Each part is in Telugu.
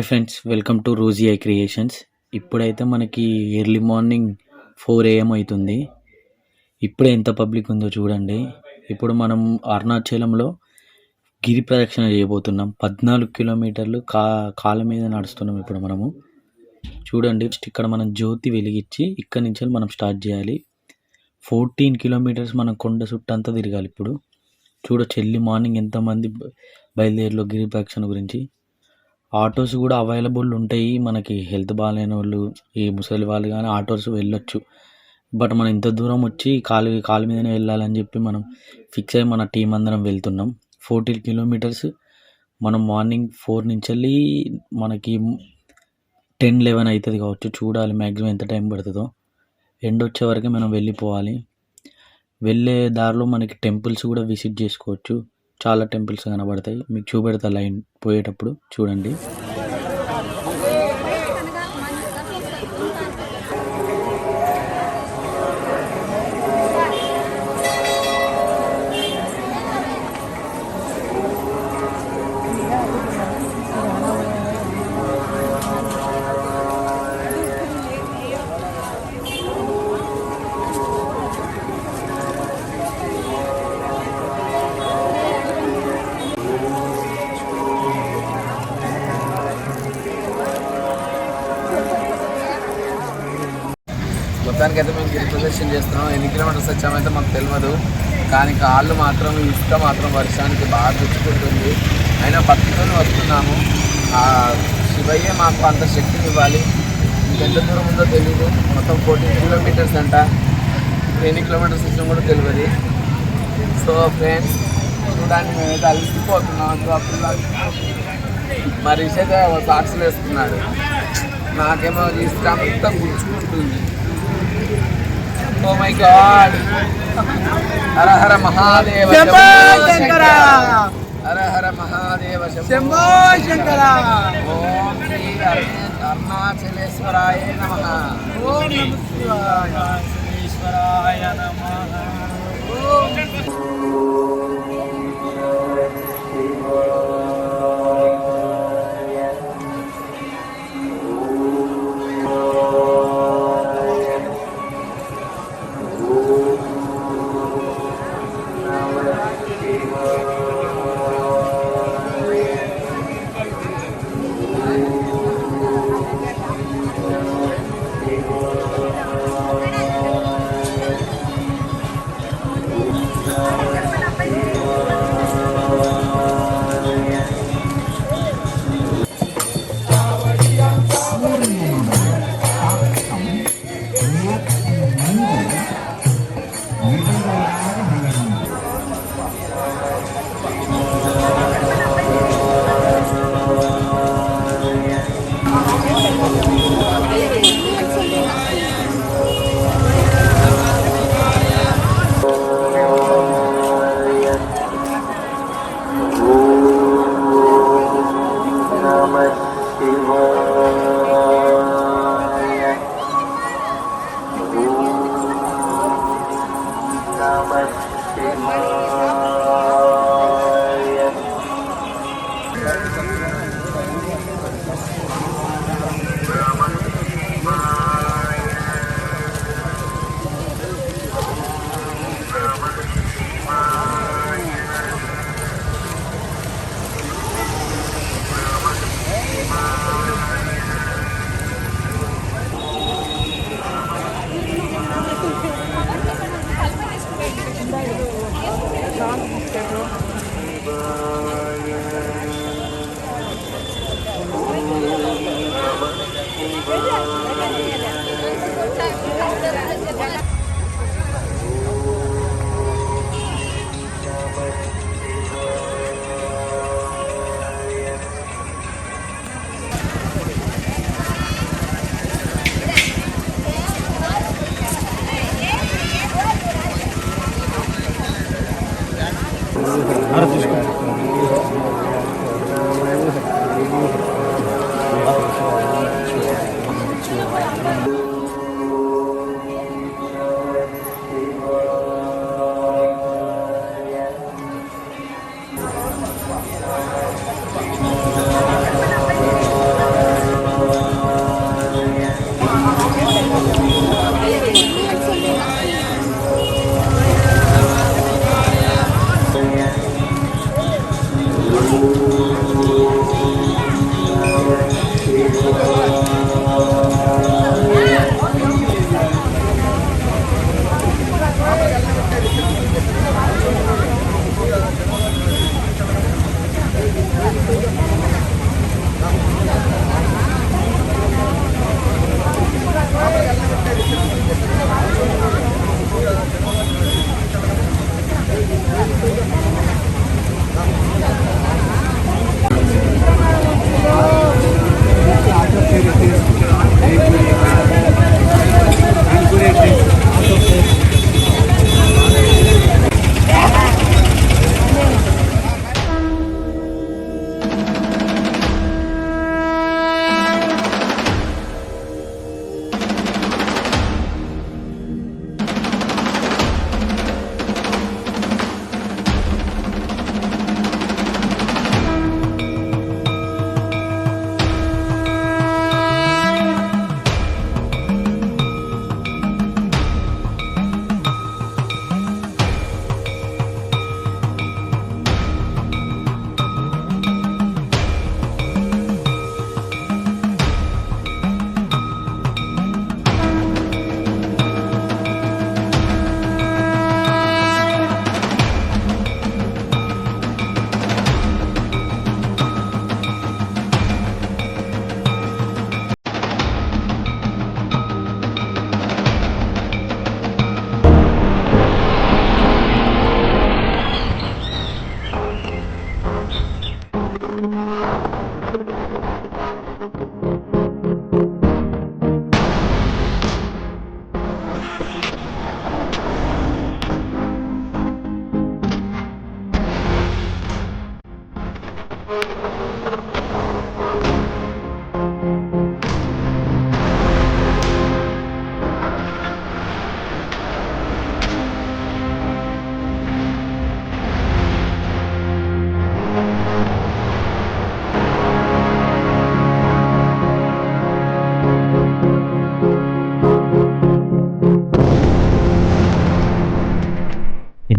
Hi friends, welcome to Rosy I creations. ఇప్పుడైతే మనకి ఎర్లీ మార్నింగ్ 4 AM అవుతుంది. ఇప్పుడే ఎంత పబ్లిక్ ఉందో చూడండి. ఇప్పుడు మనం అరుణాచలంలో గిరి ప్రదక్షిణ చేయబోతున్నాం. 14 కిలోమీటర్లు కాళ్ళ మీద నడుస్తున్నాం. ఇప్పుడు మనము చూడండి, ఇక్కడ మనం జ్యోతి వెలిగించి ఇక్కడి నుంచి మనం స్టార్ట్ చేయాలి. 14 కిలోమీటర్స్ మనం కొండ చుట్టంతా తిరగాలి. ఇప్పుడు చూడొచ్చు ఎర్లీ మార్నింగ్ ఎంతమంది బయలుదేరిలో గిరి ప్రదక్షిణ గురించి. ఆటోస్ కూడా అవైలబుల్ ఉంటాయి. మనకి హెల్త్ బాగాలేని వాళ్ళు, ఈ ముసలి వాళ్ళు కానీ ఆటోస్ వెళ్ళొచ్చు. బట్ మనం ఇంత దూరం వచ్చి కాలు మీదనే వెళ్ళాలని చెప్పి మనం ఫిక్స్ అయ్యి మన టీం అందరం వెళ్తున్నాం. 14 కిలోమీటర్స్ మనం మార్నింగ్ 4 నుంచి వెళ్ళి మనకి 10-11 అవుతుంది కావచ్చు. చూడాలి మ్యాక్సిమం ఎంత టైం పడుతుందో. ఎండ్ వచ్చే వరకు మనం వెళ్ళిపోవాలి. వెళ్ళే దారిలో మనకి టెంపుల్స్ కూడా విజిట్ చేసుకోవచ్చు. చాలా టెంపుల్స్ కనబడతాయి. మీకు చూపెడతా లైన్ పోయేటప్పుడు చూడండి. మొత్తానికైతే మేము గిరి ప్రదర్శన చేస్తున్నాం. ఎన్ని కిలోమీటర్స్ వచ్చామైతే మాకు తెలియదు, కానీ కాళ్ళు మాత్రం ఇసుక మాత్రం వర్షానికి బాగా తెచ్చుకుంటుంది. అయినా భక్తితో వస్తున్నాము. శివయ్యే మాకు అంత శక్తిని ఇవ్వాలి. ఇంకెంత దూరం ఉందో తెలియదు. మొత్తం 14 కిలోమీటర్స్ అంట. ఎన్ని కిలోమీటర్స్ వచ్చాం కూడా తెలియదు. సో ఫ్రెండ్స్, చూడడానికి మేమైతే అలసిపోతున్నాం. మరి అయితే సాక్షులు వేస్తున్నాడు. నాకేమో ఇసుక అంతా గుర్చుకుంటుంది. Oh my god. Hara Hara Mahadeva Shankara, Hara Hara Mahadeva Shambho Shankara. ఓం శ్రీ అరుణాచలేశ్వరాయ నమః. ఓం నమః శివాయ. అరుణాచలేశ్వరాయ నమః.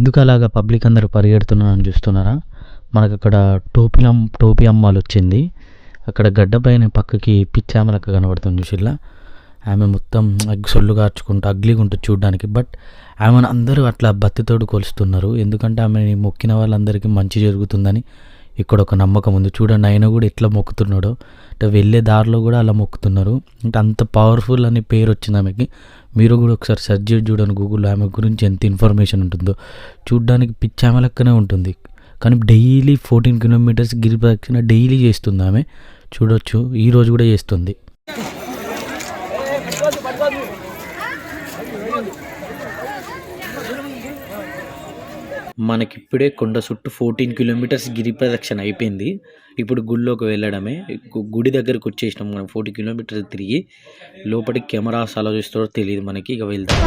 ఎందుకు అలాగా పబ్లిక్ అందరూ పరిగెడుతున్నారని చూస్తున్నారా? మనకు అక్కడ టోపీ అమ్మాలు వచ్చింది. అక్కడ గడ్డ పైన పక్కకి పిచ్చామలక్క కనబడుతుంది చూసిల్లా. ఆమె మొత్తం సొల్లు కార్చుకుంటూ అగ్లీగా ఉంటుంది చూడడానికి. బట్ ఆమెను అందరూ అట్లా బత్తితోడు కొలుస్తున్నారు. ఎందుకంటే ఆమెని మొక్కిన వాళ్ళందరికీ మంచి జరుగుతుందని ఇక్కడ ఒక నమ్మకం ఉంది. చూడండి ఆయన కూడా ఎట్లా మొక్కుతున్నాడో, అంటే వెళ్ళే దారిలో కూడా అలా మొక్కుతున్నారు. అంటే అంత పవర్ఫుల్ అని పేరు వచ్చింది ఆమెకి. మీరు కూడా ఒకసారి సెర్చ్ చేసి చూడండి గూగుల్లో, ఆమె గురించి ఎంత ఇన్ఫర్మేషన్ ఉంటుందో. చూడ్డానికి పిచ్చామె లెక్కనే ఉంటుంది, కానీ డైలీ 14 కిలోమీటర్స్ గిరి ప్రదక్షిణ డైలీ చేస్తుంది ఆమె. చూడొచ్చు, ఈరోజు కూడా చేస్తుంది. మనకిప్పుడే కొండ చుట్టూ 14 కిలోమీటర్స్ గిరి ప్రదక్షిణ అయిపోయింది. ఇప్పుడు గుడిలోకి వెళ్ళడమే. గుడి దగ్గరకు వచ్చేసినాం మనం. 40 కిలోమీటర్స్ తిరిగి లోపలికి కెమెరాస్ అలా చూస్తారో తెలియదు మనకి. ఇక వెళ్దాం.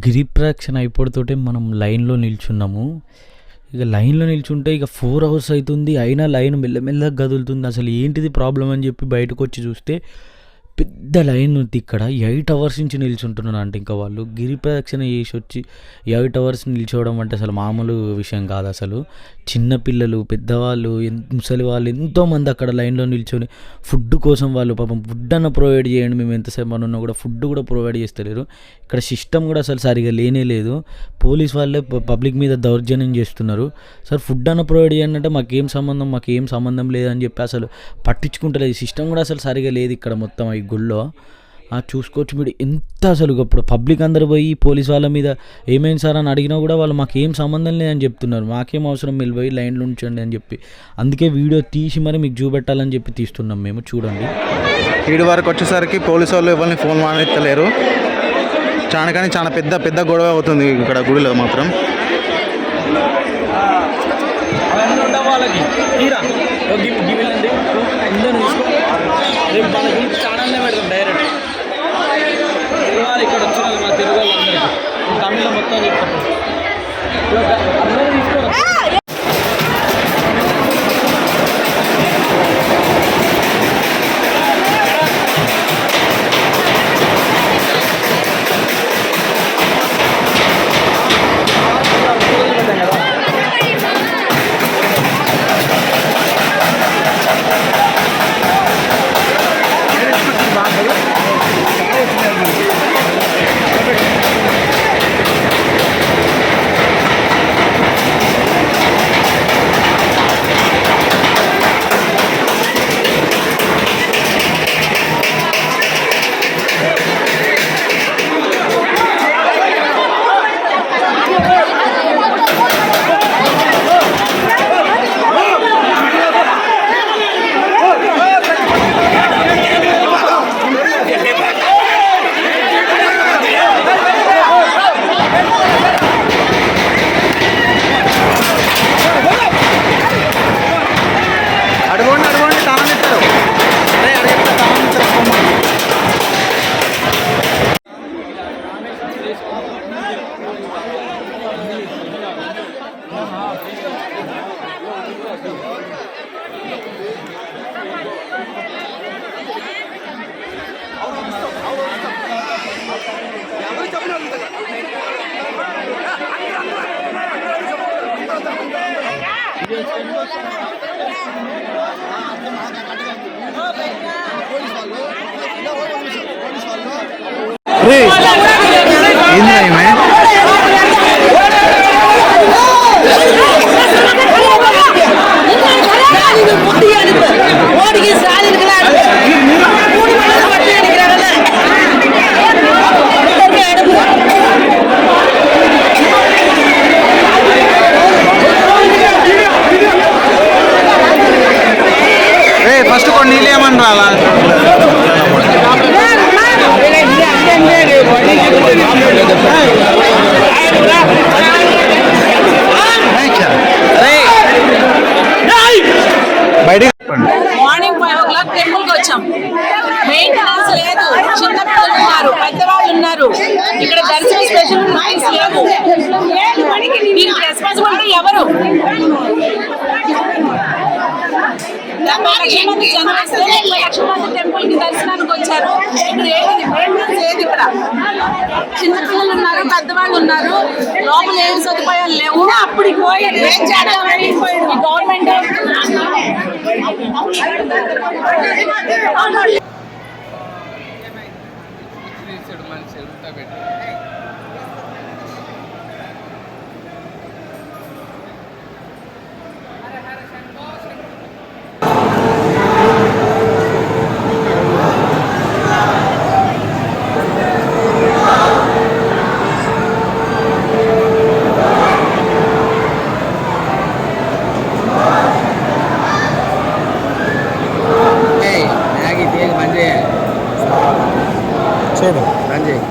గిరి ప్రదక్షిణ అయిపోతోటే మనం లైన్లో నిల్చున్నాము. ఇక లైన్లో నిల్చుంటే ఇక 4 hours అవుతుంది, అయినా లైన్ మెల్లమెల్లగా కదులుతుంది. అసలు ఏంటిది ప్రాబ్లం అని చెప్పి బయటకు వచ్చి చూస్తే పెద్ద లైన్ ఉంది ఇక్కడ. 8 hours నుంచి నిల్చుంటున్నాను. అంటే ఇంకా వాళ్ళు గిరి ప్రదక్షిణ చేసి వచ్చి 8 hours నిల్చోవడం అంటే అసలు మామూలు విషయం కాదు. అసలు చిన్నపిల్లలు, పెద్దవాళ్ళు, ముసలి వాళ్ళు ఎంతోమంది అక్కడ లైన్లో నిల్చొని ఫుడ్ కోసం వాళ్ళు పాపం ఫుడ్ అన్న ప్రొవైడ్ చేయండి, మేము ఎంతసేపు అని ఉన్నా కూడా ఫుడ్ కూడా ప్రొవైడ్ చేస్తలేరు. ఇక్కడ సిస్టమ్ కూడా అసలు సరిగా లేనే లేదు. పోలీస్ వాళ్ళే పబ్లిక్ మీద దౌర్జన్యం చేస్తున్నారు. సార్ ఫుడ్ అన్న ప్రొవైడ్ చేయండి అంటే మాకేం సంబంధం లేదని చెప్పి అసలు పట్టించుకుంటలేదు. సిస్టమ్ కూడా అసలు సరిగా లేదు ఇక్కడ మొత్తం ఈ గుళ్ళో. చూసుకోవచ్చు మీరు ఎంత అసలు. ఇప్పుడు పబ్లిక్ అందరు పోయి పోలీస్ వాళ్ళ మీద ఏమైంది సార్ అని అడిగినా కూడా వాళ్ళు మాకేం సంబంధం లేదని చెప్తున్నారు. మాకేం అవసరం, మీరు పోయి లైన్లో ఉంచండి అని చెప్పి. అందుకే వీడియో తీసి మరి మీకు చూపెట్టాలని చెప్పి తీస్తున్నాం మేము. చూడండి, ఈడు వరకు వచ్చేసరికి పోలీసు వాళ్ళు ఎవరిని ఫోన్ మానేత్తలేరు. చాలా పెద్ద గొడవ అవుతుంది ఇక్కడ గుడిలో మాత్రం. డైరెక్ట్ ఇక్కడ వచ్చిన మా తెలుగు వాళ్ళందరికీ తమిళ మొత్తం అందరూ తీసుకోవాలి. ఓడికి సాధించగల ఫస్ట్ కొన్ని నీళ్ళు ఏమని రాలా బయటికి మార్నింగ్ 5 o'clock టెంపుల్కి వచ్చాం. మెయింటెనెన్స్ లేదు, చిన్న పిల్లలు ఉన్నారు, పెద్దవాళ్ళు ఉన్నారు. ఇక్కడ దర్శనం స్పెషల్ లేవు. దీనికి రెస్పాన్సిబిలిటీ ఎవరు? 70 లక్షల మంది జనం వస్తే 30 లక్షల మంది టెంపుల్ కి దర్శనానికి వచ్చారు. ఇక్కడ ఏది మెయింటెనెన్స్ ఏది? ఇక్కడ చిన్న పిల్లలు ఉన్నారు, పెద్దవాళ్ళు ఉన్నారు, లోపల ఏమి సదుపాయాలు లేవు. అప్పుడు ఏం చేద్దామని గవర్నమెంట్ బంద్ చేయి.